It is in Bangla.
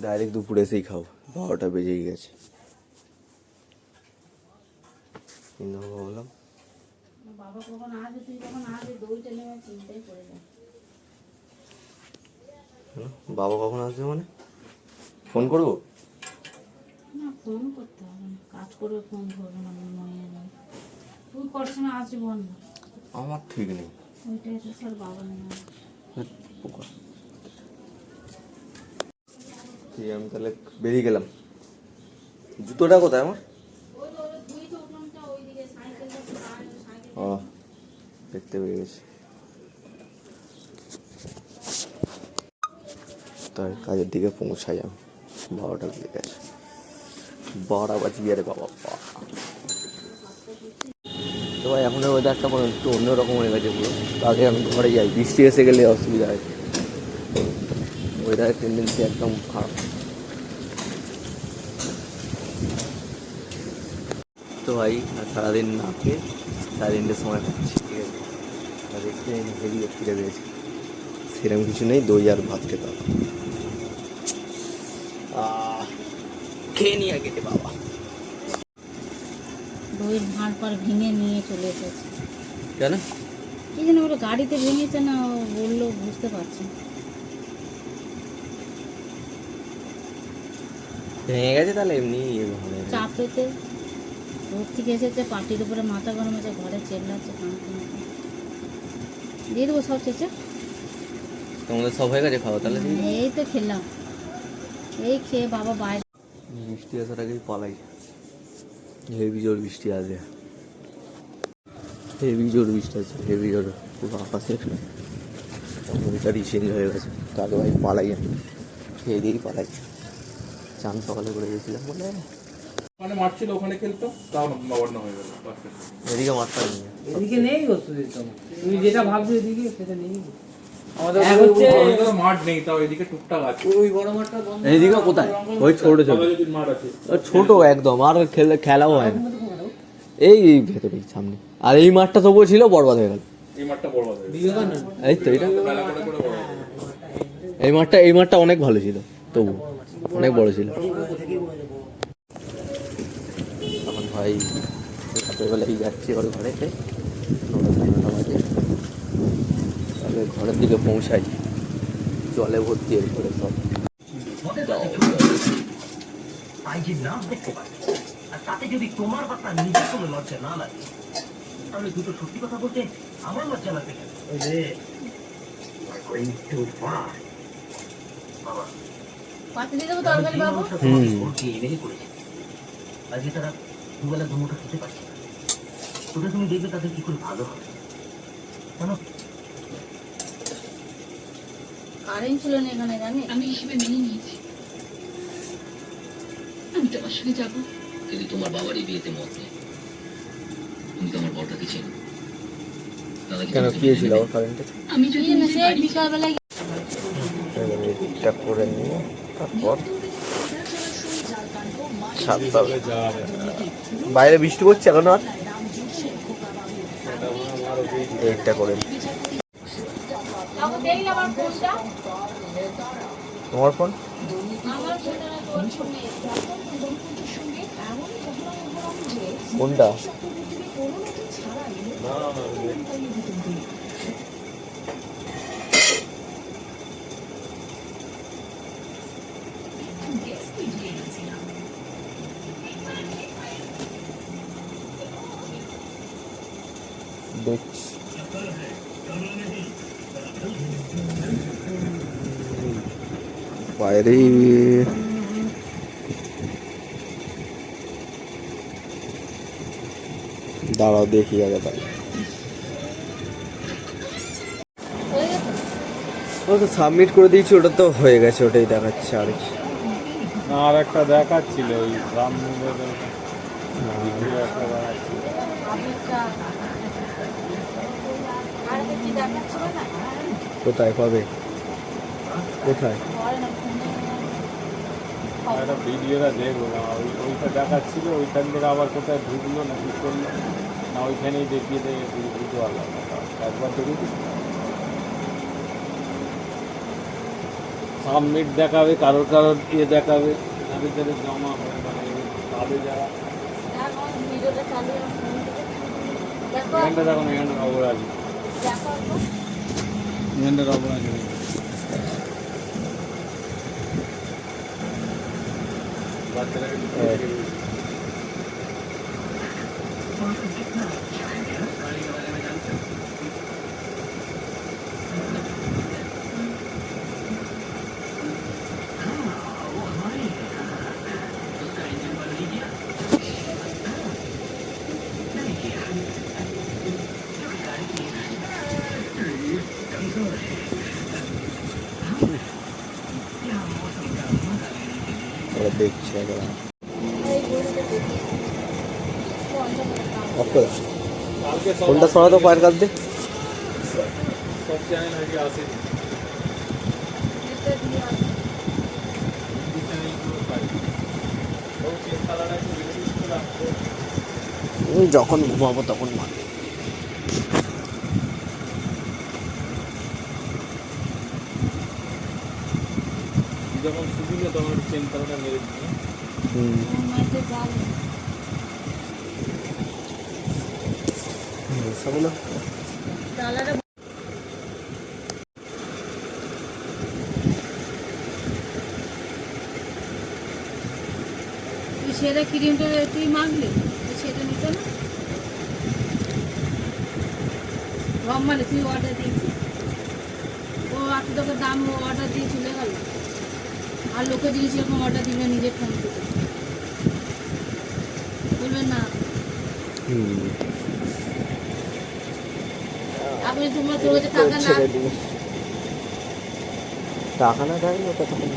ডাইরেক্ট দুপুরে এসেই খাও, 12টা বেজেই গেছে। কিন্তু বললাম বাবা কখন আসবে, তুই কখন আসবে, দইটা নেওয়ার চিন্তাই করে যায়। বাবা কখন আসবে মানে ফোন করবো? না, ফোন করতে হবে না, কাজ করে ফোন করবে না, মনে নেই। তুই কটার সময় আসবি বল না? আমার ঠিক নেই। ওইটাই তো স্যার, বাবা নেই। ঠিক, আমি তাহলে বেরিয়ে গেলাম। জুতোটা কোথায় আমার? ও, দেখতে পেয়ে গেছি। তাই কাজের দিকে পৌঁছাই আমি। 12টা বেজে গেছে, 12টা বাজিয়ে রে বাবা। তো ভাই এখন ওয়েদারটা মানে একটু অন্যরকম হয়ে গেছে পুরো। আগে আমি ঘরে যাই, বৃষ্টি এসে গেলে অসুবিধা হয়। ওয়েদারের টেন্ডেন্সি একদম খারাপ। তো ভাই সারাদিন না খেয়ে 3:30 সময় খাচ্ছি, ঠিক আছে। আর দেখতে হেভি ফিরে পেয়েছি, সেরকম কিছু নেই, দই আর ভাত খেতে হবে। খেয়ে নিয়ে গেছে বাবা। দইয়ের ভাঁড় পার ভেঙে নিয়ে চলে এসেছে। কেন? কি যেন ওরা গাড়িতে ভেঙেছে না, ও বললো, বুঝতে পারছি। ভেঙে গেছে তাহলে এমনি চাপেতে দূর থেকে এসেছে, পাটির উপরে মাথা গরম আছে, ঘরে চেল্লাচ্ছে, কাঁদতে দিয়ে দেবো সব চেঁচে। তোমাদের সব হয়ে গেছে খাওয়া তাহলে? এই তো খেলাম, এই খেয়ে বাবা বাইরে। বৃষ্টি আসার আগেই পালাই, হেভি জোর বৃষ্টি আসবে, হেভি জোর বৃষ্টি আছে, হেভি জোর। পুরো আকাশে ওয়েদারই চেঞ্জ হয়ে গেছে। তাকে ভাই পালাই, আমি খেয়ে দিয়েই পালাই। চান সকালে করে গেছিলাম বলে ওখানে মাঠ ছিল, ওখানে খেলতো, তাও নবান্ন হয়ে গেল। এদিকে মাঠটা নিয়ে এদিকে নেই ওষুধের তোমার, তুমি যেটা ভাবছো এদিকে সেটা নেই। আমাদের মাঠ নেই, তাও এদিকে টুকটাক আছে। ওই বড় মাঠটা বন্ধ। এইদিকে কোথায়? ওই ছোট ছোট মাঠ আছে, ছোট একদম, আর খেলাও হয় না। এই ভেতরেই সামনে। আর এই মাঠটা তবুও ছিল, বরবাদ হয়ে গেল। এই মাঠটা বড় হয়ে গেছে। বিবেকানন্দ এই তো এটা মেলা করে করে বড় হয়ে গেছে। এই মাঠটা অনেক ভালো ছিল, তবু অনেক বড় ছিল। এখন ভাই রাতেরবেলায় যাচ্ছি ওর ঘরেতে, 9টা বাজে। তাহলে ঘরের দিকে পৌঁছাই, জলে ভর্তি এরপরে সব। আর তাতে যদি তোমার বা তার নিজের কোনো লজ্জা না লাগে, তাহলে দুটো সত্যি কথা বলতে আমার লজ্জা লাগবে কেন? পাঠিয়ে দেবো তরকারি বাবু। আজকে তারা দুবেলা দুমুঠো খেতে পারছে না, ওটা তুমি দেখবে তাদের কি করে ভালো হবে। জানো, কারেন্ট ছিল না এখানে, জানি। আমি হিসেবে মেনে নিয়েছি, আমি তোমার সঙ্গে যাবো, কিন্তু তোমার বাবারই বিয়েতে মত নেই। তুমি তো আমার বড়টাকে চেনো। কেন কি ছিল আবার কারেন্টে? আমি যদি বিকালবেলায় এটা করে নিয়ে তারপর বাইরে বৃষ্টি পড়ছে এখন, আর এইটা করে তোমার ফোন। কোনটা? দেখছি বাইরে। দাঁড়াও দেখি আগে তাহলে। ও তো সাবমিট করে দিয়েছি, ওটা তো হয়ে গেছে, ওটাই দেখাচ্ছে। আর কি আর একটা দেখাচ্ছিল ওই রাম কোথায় পাবে? কোথায়? একটা ভিডিওটা দেখবো না, ওইটা দেখাচ্ছিল, ওইখান থেকে আবার কোথায় ঢুকলো না কি করলো না, ওইখানেই দেখিয়ে দেয়, বুঝতে পারলাম না। একবার দেখেছি সাবমিট দেখাবে, কারোর কারোর ইয়ে দেখাবে, তাদের যাদের জমা হবে মানে পাবে যারা। দেখো ভিডিওটা চালিয়ে আমার ফোন থেকে দেখো এখানটা দেখো না, এখানটা খবর আছে, দেখো একবার। এখানটা খবর আছে। বাচ্চারা একটু খেয়ে খেয়ে দিয়েছে। ওরা দেখছে এখন। এই বইটা দেখি কোনটা করে দাও অফ করে দাও। কালকে সব ফোনটা সরাতো পায়ের কাছ দিয়ে। সব চ্যানেল নাকি আসেনি, এটা দিয়ে আসো। হিন্দি চ্যানেলগুলো পাই। ও চিন্তাধারা একটু রিলিজ করে রাখতো। যখন ঘুমাবো তখন মারবে। যখন সুবিধা তখন চিন্তাধারা মেরে দিই। আমার মাঝে জাল সবগুলো ডালাটা তুই সেটা ক্রিমটা তুই মাখলি সেটা নিত না রম মানে তুই অর্ডার দিয়েছিস ও 8 টাকার দাম ও অর্ডার দিয়ে চলে গেল আর লোকের জিনিস এরকম অর্ডার দিলে নিজের ফোন থেকে বলবেন না আপনি তোমার তোর কাছে টাকা না টাকা না দেয় না ততক্ষণ